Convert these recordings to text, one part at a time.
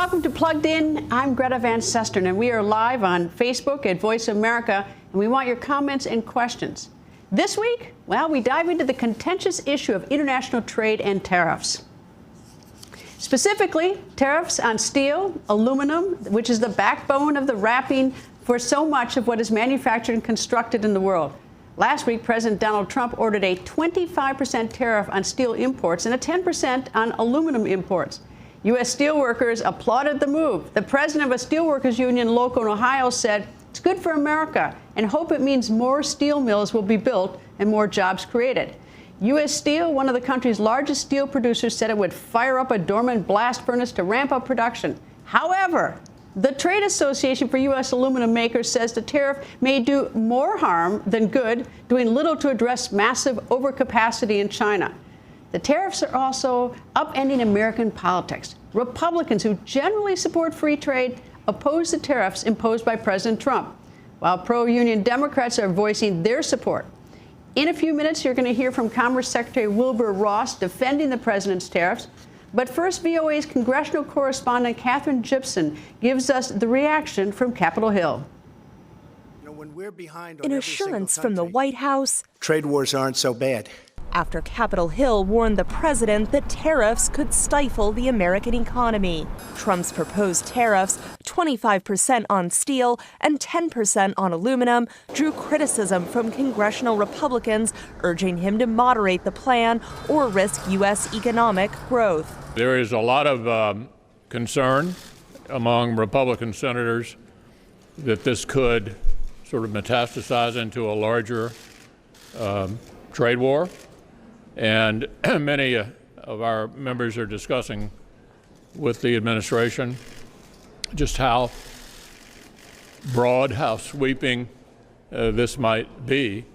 welcome to Plugged In. I'm Greta Van Susteren, and we are live on Facebook at Voice America, and we want your comments and questions. This week, well, we dive into the contentious issue of international trade and tariffs. Specifically, tariffs on steel, aluminum, which is the backbone of the wrapping for so much of what is manufactured and constructed in the world. Last week, President Donald Trump ordered a 25% tariff on steel imports and a 10% on aluminum imports. U.S. steelworkers applauded the move. The president of a steelworkers union local in Ohio said it's good for America and hope it means more steel mills will be built and more jobs created. U.S. Steel, one of the country's largest steel producers, said it would fire up a dormant blast furnace to ramp up production. However, the Trade Association for U.S. Aluminum Makers says the tariff may do more harm than good, doing little to address massive overcapacity in China. The tariffs are also upending American politics. Republicans who generally support free trade oppose the tariffs imposed by President Trump, while pro-union Democrats are voicing their support. In a few minutes, you're going to hear from Commerce Secretary Wilbur Ross defending the president's tariffs. But first, VOA's congressional correspondent Katherine Gibson gives us the reaction from Capitol Hill. An assurance from the White House. Trade wars aren't so bad. After Capitol Hill warned the president that tariffs could stifle the American economy. Trump's proposed tariffs, 25% on steel and 10% on aluminum, drew criticism from congressional Republicans urging him to moderate the plan or risk U.S. economic growth. There is a lot of concern among Republican senators that this could sort of metastasize into a larger trade war. And many of our members are discussing with the administration just how broad, how sweeping this might be.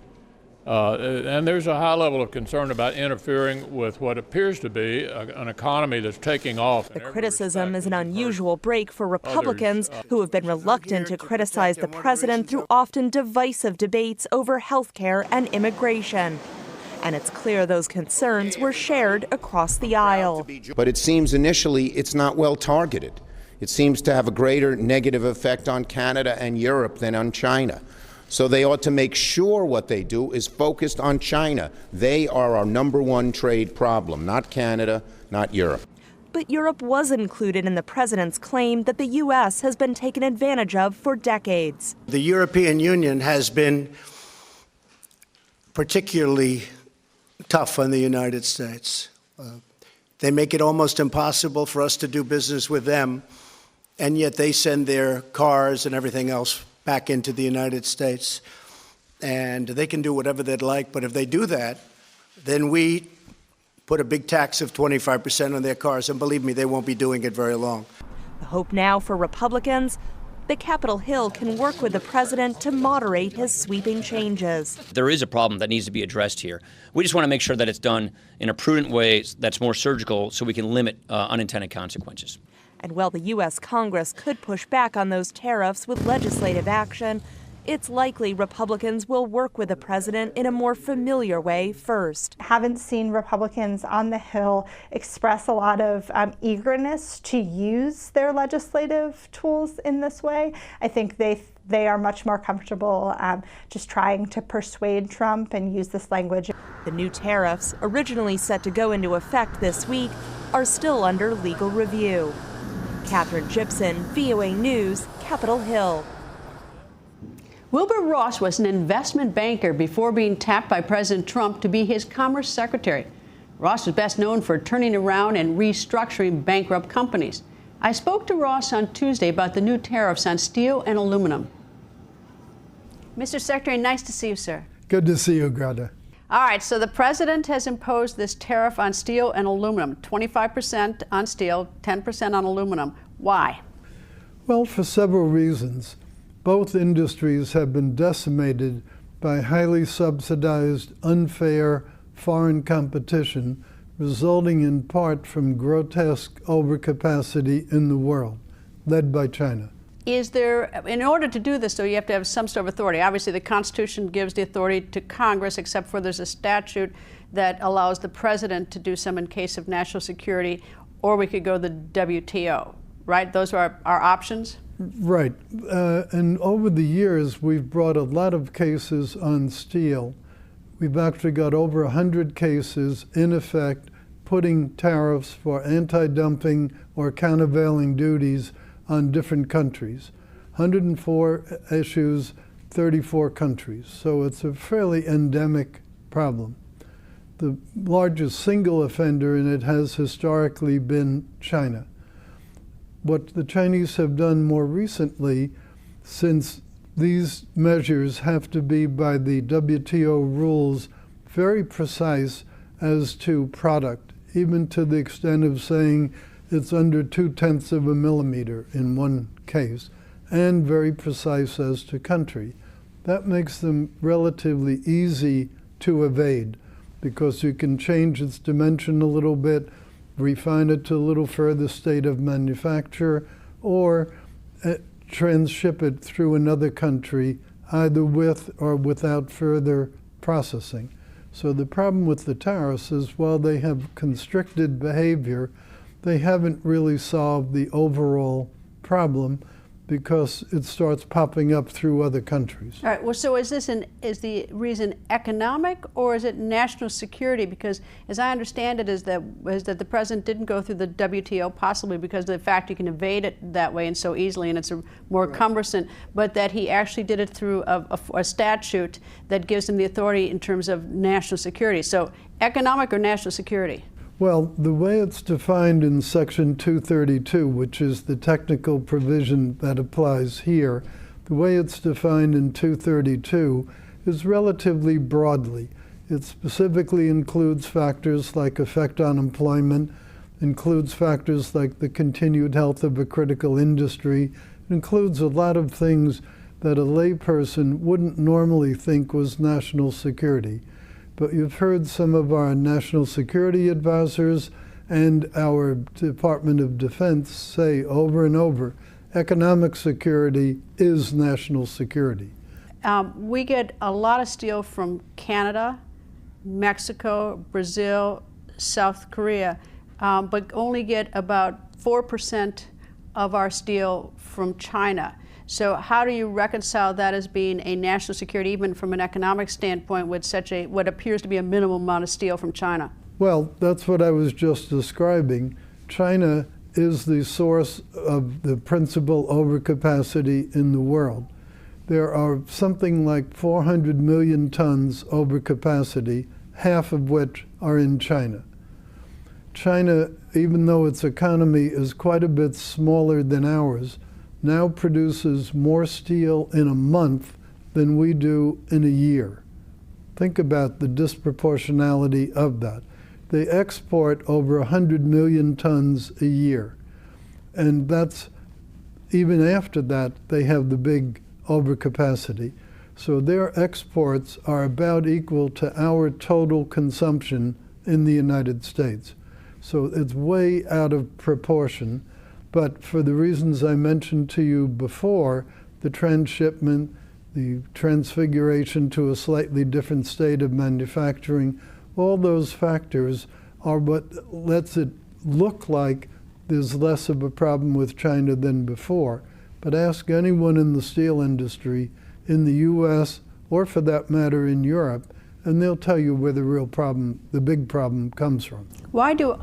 And there's a high level of concern about interfering with what appears to be an economy that's taking off. The criticism is an unusual break for Republicans who have been reluctant to criticize the president through often divisive debates over health care and immigration. And it's clear those concerns were shared across the aisle. But it seems initially it's not well targeted. It seems to have a greater negative effect on Canada and Europe than on China. So they ought to make sure what they do is focused on China. They are our #1 trade problem, not Canada, not Europe. But Europe was included in the president's claim that the U.S. has been taken advantage of for decades. The European Union has been particularly tough on the United States. They make it almost impossible for us to do business with them, and yet they send their cars and everything else back into the United States. And they can do whatever they'd like, but if they do that, then we put a big tax of 25% on their cars, and believe me, they won't be doing it very long. The hope now for Republicans that Capitol Hill can work with the president to moderate his sweeping changes. There is a problem that needs to be addressed here. We just want to make sure that it's done in a prudent way that's more surgical so we can limit unintended consequences. And while the U.S. Congress could push back on those tariffs with legislative action, it's likely Republicans will work with the president in a more familiar way first. Haven't seen Republicans on the Hill express a lot of eagerness to use their legislative tools in this way. I think they are much more comfortable just trying to persuade Trump and use this language. The new tariffs, originally set to go into effect this week, are still under legal review. Katherine Gibson, VOA News, Capitol Hill. Wilbur Ross was an investment banker before being tapped by President Trump to be his Commerce Secretary. Ross was best known for turning around and restructuring bankrupt companies. I spoke to Ross on Tuesday about the new tariffs on steel and aluminum. Mr. Secretary, nice to see you, sir. Good to see you, Greta. All right, so the president has imposed this tariff on steel and aluminum, 25% on steel, 10% on aluminum. Why? Well, for several reasons. Both industries have been decimated by highly subsidized, unfair foreign competition, resulting in part from grotesque overcapacity in the world, led by China. Is there, in order to do this, though, you have to have some sort of authority. Obviously, the Constitution gives the authority to Congress, except for there's a statute that allows the president to do some in case of national security, or we could go to the WTO. right? Those are our options? Right. And over the years, we've brought a lot of cases on steel. We've actually got over 100 cases, in effect, putting tariffs for anti-dumping or countervailing duties on different countries. 104 issues, 34 countries. So it's a fairly endemic problem. The largest single offender in it has historically been China. What the Chinese have done more recently, since these measures have to be by the WTO rules very precise as to product, even to the extent of saying it's under 0.2 of a millimeter in one case, and very precise as to country. That makes them relatively easy to evade because you can change its dimension a little bit, refine it to a little further state of manufacture, or transship it through another country, either with or without further processing. So the problem with the tariffs is while they have constricted behavior, they haven't really solved the overall problem because it starts popping up through other countries. All right, well, so is the reason economic or is it national security? Because as I understand it is that the president didn't go through the WTO possibly because of the fact you can evade it that way and so easily and it's more cumbersome, but that he actually did it through a statute that gives him the authority in terms of national security. So economic or national security? Well, the way it's defined in Section 232, which is the technical provision that applies here, the way it's defined in 232 is relatively broadly. It specifically includes factors like effect on employment, includes factors like the continued health of a critical industry, it includes a lot of things that a layperson wouldn't normally think was national security. But you've heard some of our national security advisors and our Department of Defense say over and over, economic security is national security. We get a lot of steel from Canada, Mexico, Brazil, South Korea, but only get about 4% of our steel from China. So how do you reconcile that as being a national security, even from an economic standpoint, with such what appears to be a minimum amount of steel from China? Well, that's what I was just describing. China is the source of the principal overcapacity in the world. There are something like 400 million tons overcapacity, half of which are in China. China, even though its economy is quite a bit smaller than ours, now produces more steel in a month than we do in a year. Think about the disproportionality of that. They export over 100 million tons a year. And that's, even after that, they have the big overcapacity. So their exports are about equal to our total consumption in the United States. So it's way out of proportion. But for the reasons I mentioned to you before, the transshipment, the transfiguration to a slightly different state of manufacturing, all those factors are what lets it look like there's less of a problem with China than before. But ask anyone in the steel industry in the US, or for that matter in Europe, and they'll tell you where the real problem, the big problem, comes from. Why do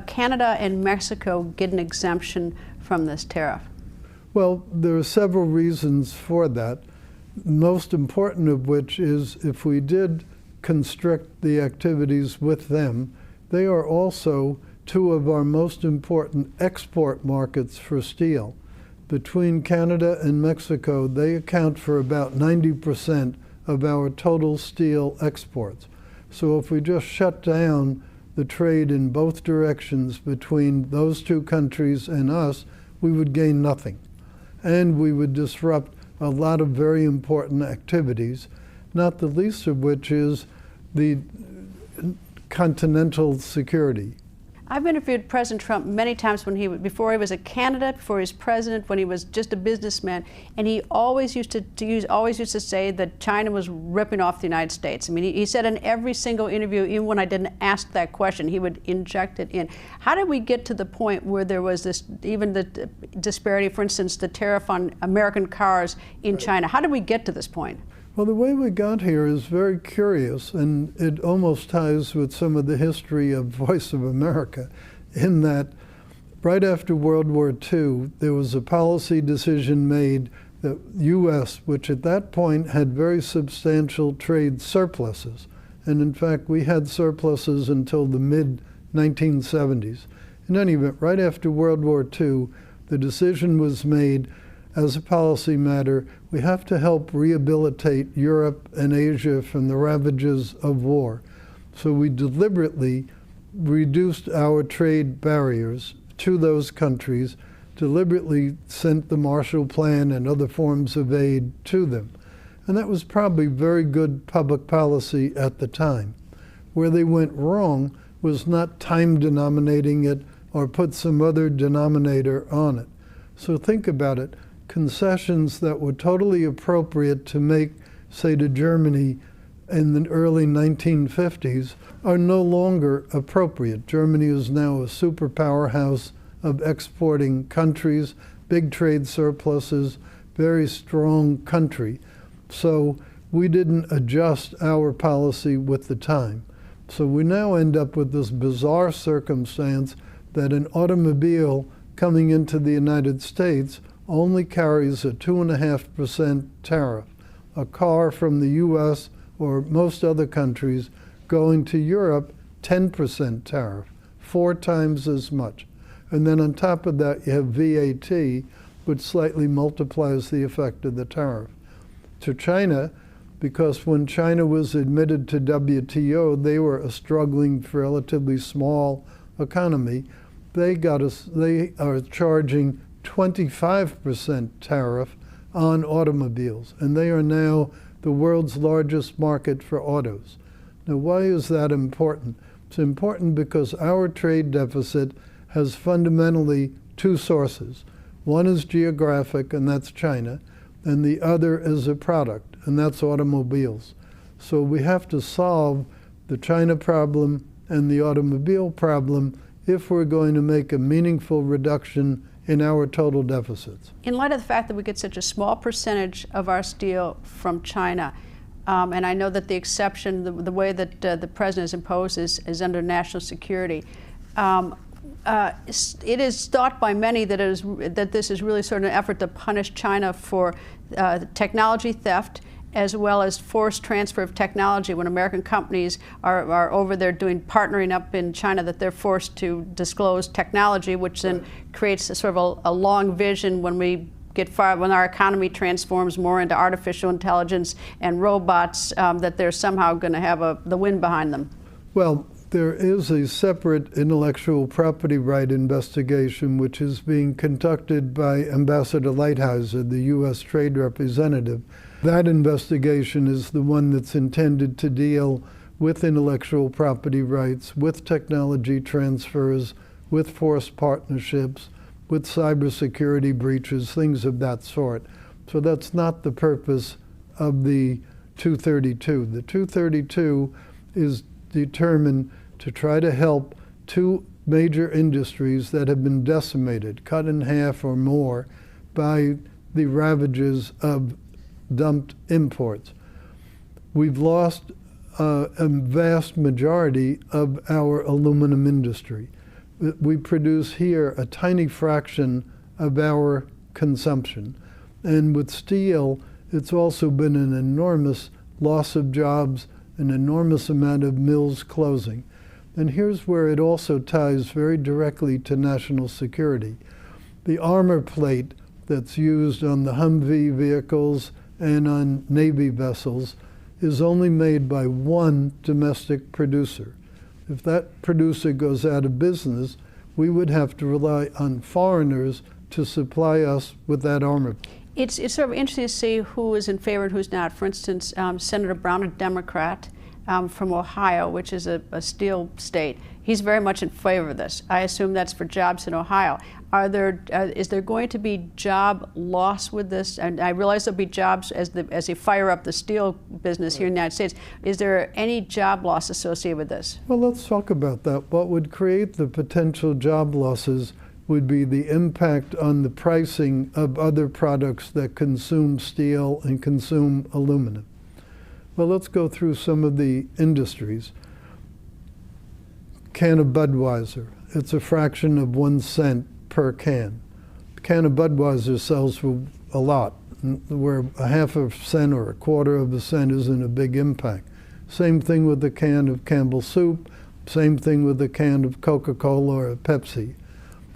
Canada and Mexico get an exemption from this tariff? Well, there are several reasons for that, most important of which is if we did constrict the activities with them, they are also two of our most important export markets for steel. Between Canada and Mexico, they account for about 90% of our total steel exports. So if we just shut down the trade in both directions between those two countries and us, we would gain nothing. And we would disrupt a lot of very important activities, not the least of which is the continental security. I've interviewed President Trump many times before he was a candidate, before he was president, when he was just a businessman, and he always used to say that China was ripping off the United States. I mean, he said in every single interview, even when I didn't ask that question, he would inject it in. How did we get to the point where there was this, even the disparity, for instance, the tariff on American cars in China? How did we get to this point? Well, the way we got here is very curious, and it almost ties with some of the history of Voice of America, in that right after World War II, there was a policy decision made that U.S., which at that point had very substantial trade surpluses, and in fact we had surpluses until the mid-1970s. In any event, right after World War II, the decision was made as a policy matter, we have to help rehabilitate Europe and Asia from the ravages of war. So we deliberately reduced our trade barriers to those countries, deliberately sent the Marshall Plan and other forms of aid to them. And that was probably very good public policy at the time. Where they went wrong was not time denominating it or put some other denominator on it. So think about it. Concessions that were totally appropriate to make, say, to Germany in the early 1950s are no longer appropriate. Germany is now a superpower house of exporting countries, big trade surpluses, very strong country. So we didn't adjust our policy with the time. So we now end up with this bizarre circumstance that an automobile coming into the United States only carries a 2.5% tariff. A car from the US or most other countries going to Europe, 10% tariff, 4 times as much. And then on top of that, you have VAT, which slightly multiplies the effect of the tariff. To China, because when China was admitted to WTO, they were a struggling, relatively small economy. They are charging 25% tariff on automobiles, and they are now the world's largest market for autos. Now, why is that important? It's important because our trade deficit has fundamentally 2 sources. One is geographic, and that's China, and the other is a product, and that's automobiles. So we have to solve the China problem and the automobile problem if we're going to make a meaningful reduction in our total deficits. In light of the fact that we get such a small percentage of our steel from China, and I know that the exception, the way that the president has imposed is under national security, it is thought by many that this is really sort of an effort to punish China for technology theft, as well as forced transfer of technology. When American companies are over there partnering up in China, that they're forced to disclose technology, which then creates a sort of a long vision when when our economy transforms more into artificial intelligence and robots, that they're somehow going to have the wind behind them. Well, there is a separate intellectual property right investigation which is being conducted by Ambassador Lighthizer, the U.S. Trade Representative. That investigation is the one that's intended to deal with intellectual property rights, with technology transfers, with forced partnerships, with cybersecurity breaches, things of that sort. So that's not the purpose of the 232. The 232 is determined to try to help 2 major industries that have been decimated, cut in half or more, by the ravages of dumped imports. We've lost a vast majority of our aluminum industry. We produce here a tiny fraction of our consumption. And with steel, it's also been an enormous loss of jobs, an enormous amount of mills closing. And here's where it also ties very directly to national security. The armor plate that's used on the Humvee vehicles and on Navy vessels is only made by one domestic producer. If that producer goes out of business, we would have to rely on foreigners to supply us with that armor. It's sort of interesting to see who is in favor and who's not. For instance, Senator Brown, a Democrat from Ohio, which is a steel state, He's very much in favor of this. I assume that's for jobs in Ohio. Is there going to be job loss with this? And I realize there'll be jobs as they fire up the steel business here in the United States. Is there any job loss associated with this? Well, let's talk about that. What would create the potential job losses would be the impact on the pricing of other products that consume steel and consume aluminum. Well, let's go through some of the industries. Can of Budweiser, it's a fraction of 1 cent per can. A can of Budweiser sells for a lot, where a half a cent or a quarter of a cent isn't a big impact. Same thing with the can of Campbell soup, same thing with the can of Coca-Cola or Pepsi.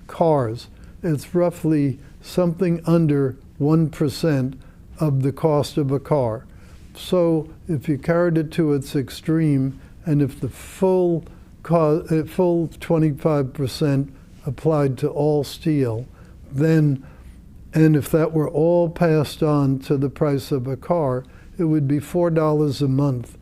Cars, it's roughly something under 1% of the cost of a car. So if you carried it to its extreme, and if the full 25% applied to all steel, then, and if that were all passed on to the price of a car, it would be $4 a month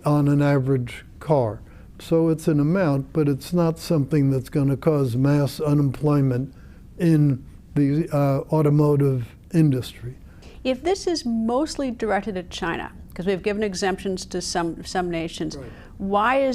on an average car. So it's an amount, but it's not something that's going to cause mass unemployment in the automotive industry. If this is mostly directed at China, because we've given exemptions to some nations, right, why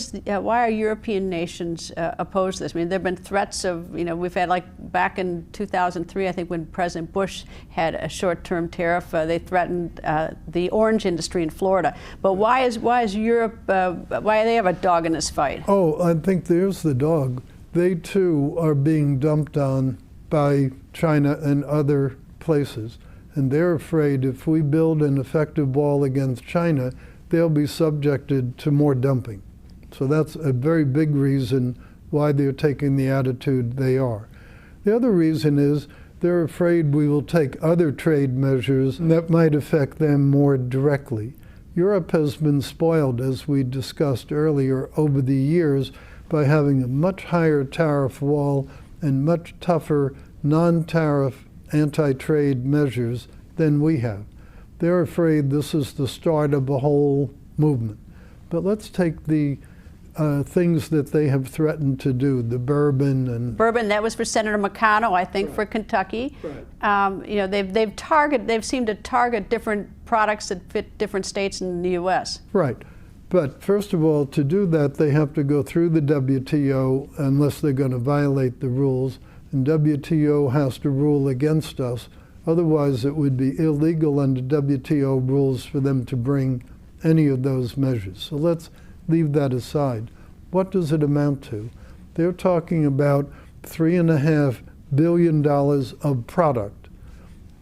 are European nations opposed to this? I mean, there have been threats of, we've had, like back in 2003, I think, when President Bush had a short-term tariff, they threatened the orange industry in Florida. But why is Europe, why do they have a dog in this fight? Oh, I think there's the dog. They too are being dumped on by China and other places. And they're afraid if we build an effective wall against China, they'll be subjected to more dumping. So that's a very big reason why they're taking the attitude they are. The other reason is they're afraid we will take other trade measures that might affect them more directly. Europe has been spoiled, as we discussed earlier, over the years by having a much higher tariff wall and much tougher non-tariff anti-trade measures than we have. They're afraid this is the start of a whole movement. But let's take the things that they have threatened to do, the bourbon and... Bourbon, that was for Senator McConnell, I think, right, for Kentucky. Right. They've seemed to target different products that fit different states in the U.S. Right. But first of all, to do that, they have to go through the WTO unless they're going to violate the rules. And WTO has to rule against us. Otherwise, it would be illegal under WTO rules for them to bring any of those measures. So let's leave that aside. What does it amount to? They're talking about $3.5 billion of product.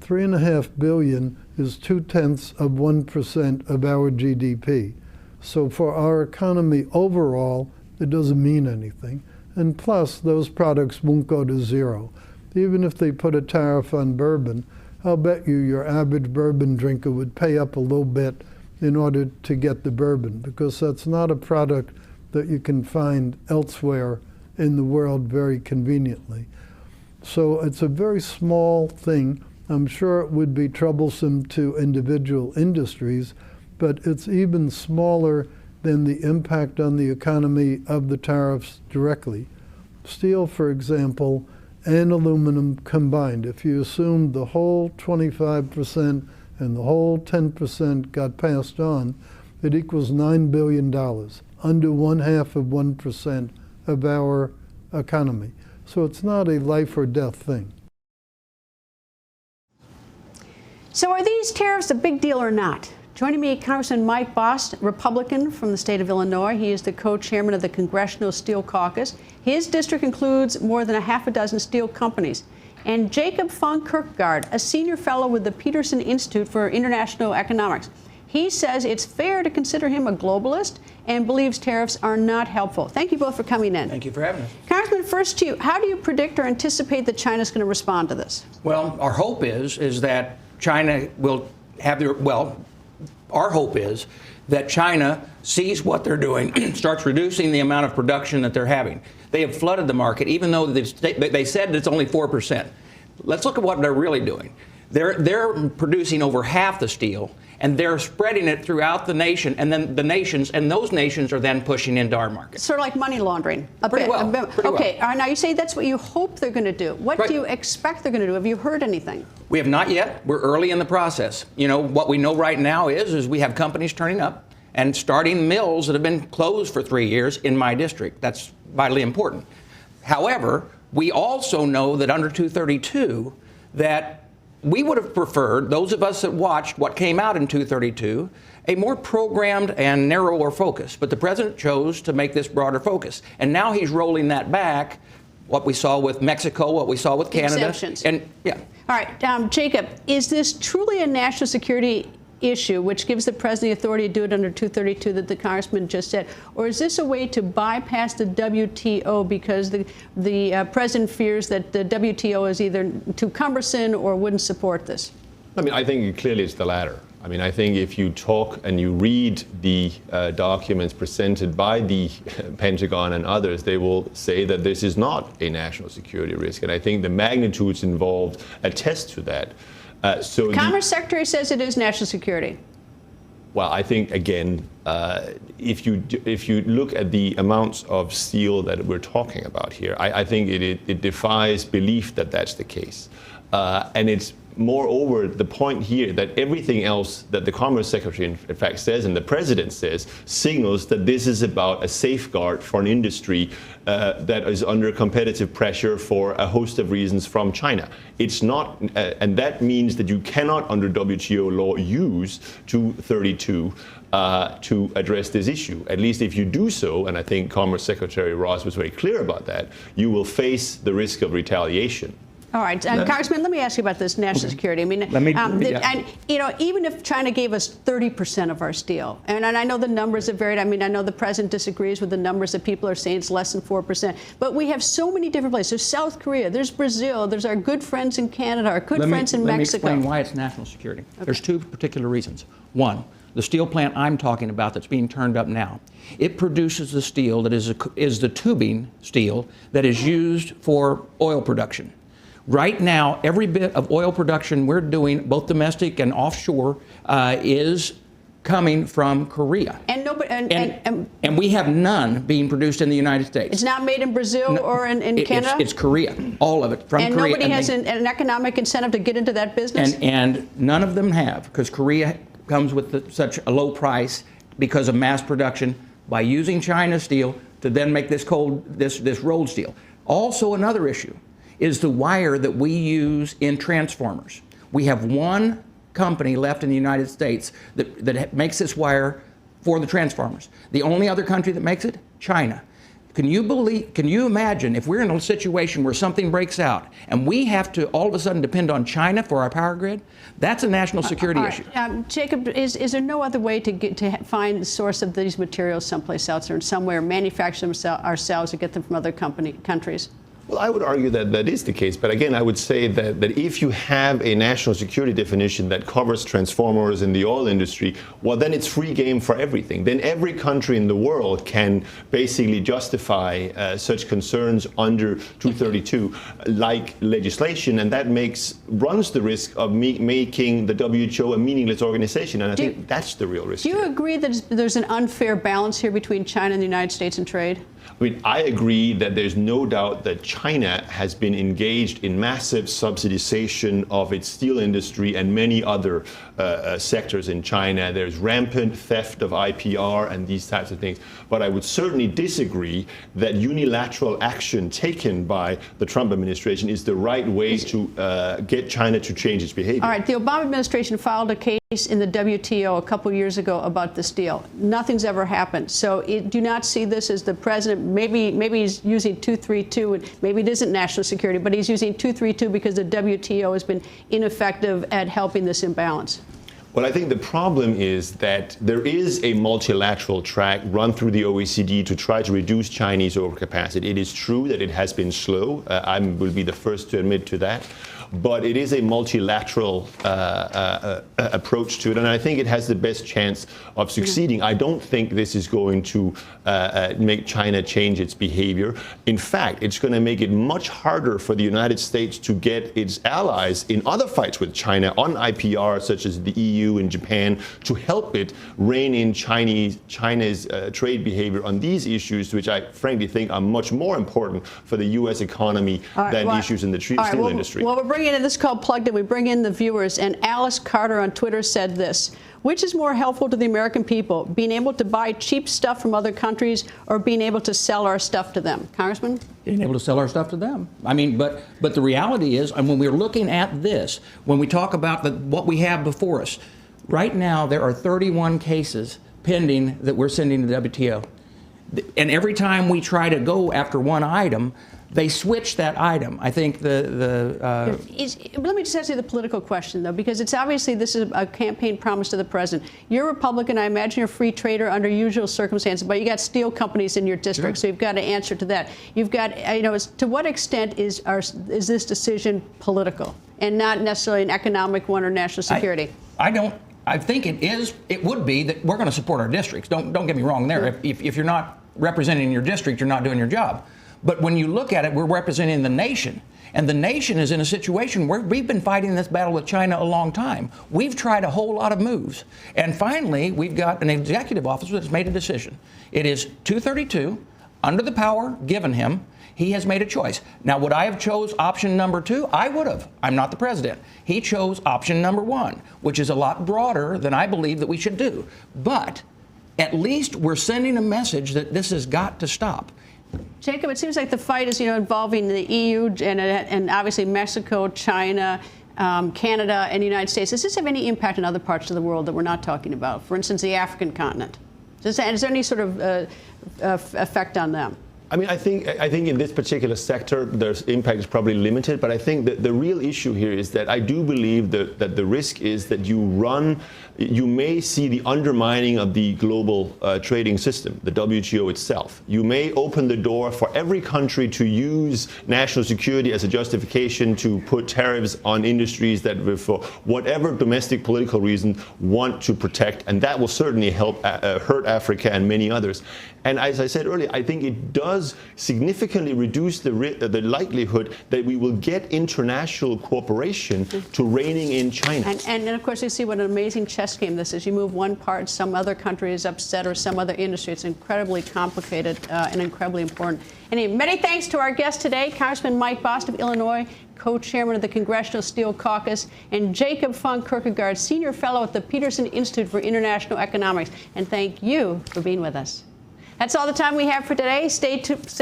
$3.5 billion is 0.2% of our GDP. So for our economy overall, it doesn't mean anything. And plus, those products won't go to zero. Even if they put a tariff on bourbon, I'll bet you your average bourbon drinker would pay up a little bit in order to get the bourbon, because that's not a product that you can find elsewhere in the world very conveniently. So it's a very small thing. I'm sure it would be troublesome to individual industries, but it's even smaller than the impact on the economy of the tariffs directly. Steel, for example, and aluminum combined, if you assumed the whole 25% and the whole 10% got passed on, it equals $9 billion, under 0.5% of our economy. So it's not a life or death thing. So are these tariffs a big deal or not? Joining me, Congressman Mike Bost, Republican from the state of Illinois. He is the co-chairman of the Congressional Steel Caucus. His district includes more than six steel companies. And Jacob von Kierkegaard, a senior fellow with the Peterson Institute for International Economics. He says it's fair to consider him a globalist and believes tariffs are not helpful. Thank you both for coming in. Thank you for having us. Congressman, first to you, how do you predict or anticipate that China's going to respond to this? Well, our hope is that China will have their, our hope is that China sees what they're doing, starts reducing the amount of production that they're having. They have flooded the market, even though they said it's only 4%. Let's look at what they're really doing. They're producing over half the steel, and they're spreading it throughout the nation, and then those nations are then pushing into our market. Sort of like money laundering. Pretty well. Okay, all right, now you say that's what you hope they're going to do. What do you expect they're going to do? Have you heard anything? We have not yet. We're early in the process. You know, what we know right now is we have companies turning up and starting mills that have been closed for 3 years in my district. That's vitally important. However, we also know that under 232, that we would have preferred, those of us that watched what came out in 232, a more programmed and narrower focus. But the president chose to make this broader focus. And now he's rolling that back, what we saw with Mexico, what we saw with Canada. Exemptions. And yeah. All right, Jacob, is this truly a national security issue, which gives the president the authority to do it under 232 that the congressman just said? Or is this a way to bypass the WTO because the president fears that the WTO is either too cumbersome or wouldn't support this? I mean, I think clearly it's the latter. I mean, I think if you talk and you read the documents presented by the Pentagon and others, they will say that this is not a national security risk. And I think the magnitudes involved attest to that. The Commerce Secretary says it is national security. Well, I think, again, if you look at the amounts of steel that we're talking about here, I think it defies belief that that's the case. And it's moreover the point here that everything else that the Commerce Secretary in fact says and the President says signals that this is about a safeguard for an industry that is under competitive pressure for a host of reasons from China. It's not, and that means that you cannot under WTO law use 232 to address this issue. At least if you do so, and I think Commerce Secretary Ross was very clear about that, you will face the risk of retaliation. All right, Congressman, let me ask you about this national security. I mean, and you know, even if China gave us 30% of our steel, and I know the numbers have varied. I mean, I know the president disagrees with the numbers that people are saying it's less than 4%. But we have so many different places. There's South Korea, there's Brazil, there's our good friends in Canada, our good friends in Mexico. Let me explain why it's national security. Okay. There's two particular reasons. One, the steel plant I'm talking about that's being turned up now, it produces the steel that is the tubing steel that is used for oil production. Right now, every bit of oil production we're doing, both domestic and offshore, is coming from Korea. And we have none being produced in the United States. It's not made in Brazil or in Canada? It's Korea, all of it from Korea. And nobody has an economic incentive to get into that business? And none of them have, because Korea comes with such a low price because of mass production by using China steel to then make this rolled steel. Also another issue is the wire that we use in transformers. We have one company left in the United States that makes this wire for the transformers. The only other country that makes it, China. Can you imagine if we're in a situation where something breaks out and we have to all of a sudden depend on China for our power grid? That's a national security issue. Jacob, is there no other way to find the source of these materials someplace else or somewhere, manufacture them ourselves or get them from other countries? Well, I would argue that that is the case. But again, I would say that if you have a national security definition that covers transformers in the oil industry, well, then it's free game for everything. Then every country in the world can basically justify such concerns under 232 like legislation. And that runs the risk of making the WHO a meaningless organization. And I think that's the real risk. Do you agree that there's an unfair balance here between China and the United States in trade? I mean, I agree that there's no doubt that China has been engaged in massive subsidization of its steel industry and many other sectors in China. There's rampant theft of IPR and these types of things. But I would certainly disagree that unilateral action taken by the Trump administration is the right way to get China to change its behavior. All right, the Obama administration filed a case in the WTO a couple years ago about this deal. Nothing's ever happened. So do not see this as the president, maybe he's using 232, and maybe it isn't national security, but he's using 232 because the WTO has been ineffective at helping this imbalance. Well, I think the problem is that there is a multilateral track run through the OECD to try to reduce Chinese overcapacity. It is true that it has been slow. I will be the first to admit to that. but it is a multilateral approach to it, and I think it has the best chance of succeeding. I don't think this is going to make China change its behavior. In fact, it's going to make it much harder for the United States to get its allies in other fights with China on IPR, such as the EU and Japan, to help it rein in China's trade behavior on these issues, which I frankly think are much more important for the U.S. economy than issues in the steel industry. Well, we're bringing in, this is called Plugged In. We bring in the viewers, and Alice Carter on Twitter said this: which is more helpful to the American people, being able to buy cheap stuff from other countries or being able to sell our stuff to them? Congressman? Being able to sell our stuff to them. I mean, but the reality is, and when we're looking at this, when we talk about what we have before us, right now there are 31 cases pending that we're sending to the WTO. And every time we try to go after one item, they switch that item. I think let me just ask you the political question, though, because it's obviously this is a campaign promise to the president. You're a Republican. I imagine you're a free trader under usual circumstances, but you got steel companies in your district, so you've got to answer to that. You've got, to what extent is this decision political and not necessarily an economic one or national security? I think it would be that we're going to support our districts. Don't get me wrong there. If you're not representing your district, you're not doing your job. But when you look at it, we're representing the nation. And the nation is in a situation where we've been fighting this battle with China a long time. We've tried a whole lot of moves. And finally, we've got an executive officer that's made a decision. It is 232, under the power given him. He has made a choice. Now, would I have chose option number 2? I would have. I'm not the president. He chose option number 1, which is a lot broader than I believe that we should do. But at least we're sending a message that this has got to stop. Jacob, it seems like the fight is, involving the EU and obviously Mexico, China, Canada, and the United States. Does this have any impact in other parts of the world that we're not talking about? For instance, the African continent. Is there any sort of effect on them? I mean, I think in this particular sector, their impact is probably limited, but I think that the real issue here is that I do believe that the risk is that you may see the undermining of the global trading system, the WTO itself. You may open the door for every country to use national security as a justification to put tariffs on industries that, for whatever domestic political reason, want to protect, and that will certainly help hurt Africa and many others. And as I said earlier, I think it does significantly reduce the likelihood that we will get international cooperation to reining in China. And of course, you see what an amazing chess game this is. You move one part, some other country is upset, or some other industry. It's incredibly complicated and incredibly important. Anyway, many thanks to our guest today, Congressman Mike Bost of Illinois, co-chairman of the Congressional Steel Caucus, and Jacob Funk Kierkegaard, senior fellow at the Peterson Institute for International Economics. And thank you for being with us. That's all the time we have for today. Stay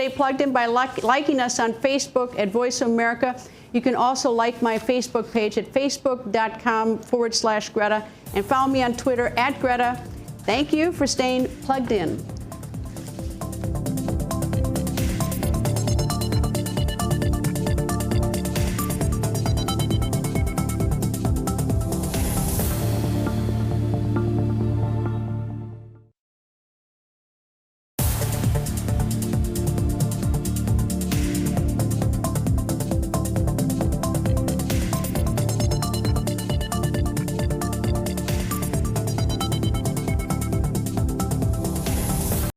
plugged in by liking us on Facebook at Voice of America. You can also like my Facebook page at facebook.com/Greta and follow me on Twitter at Greta. Thank you for staying plugged in.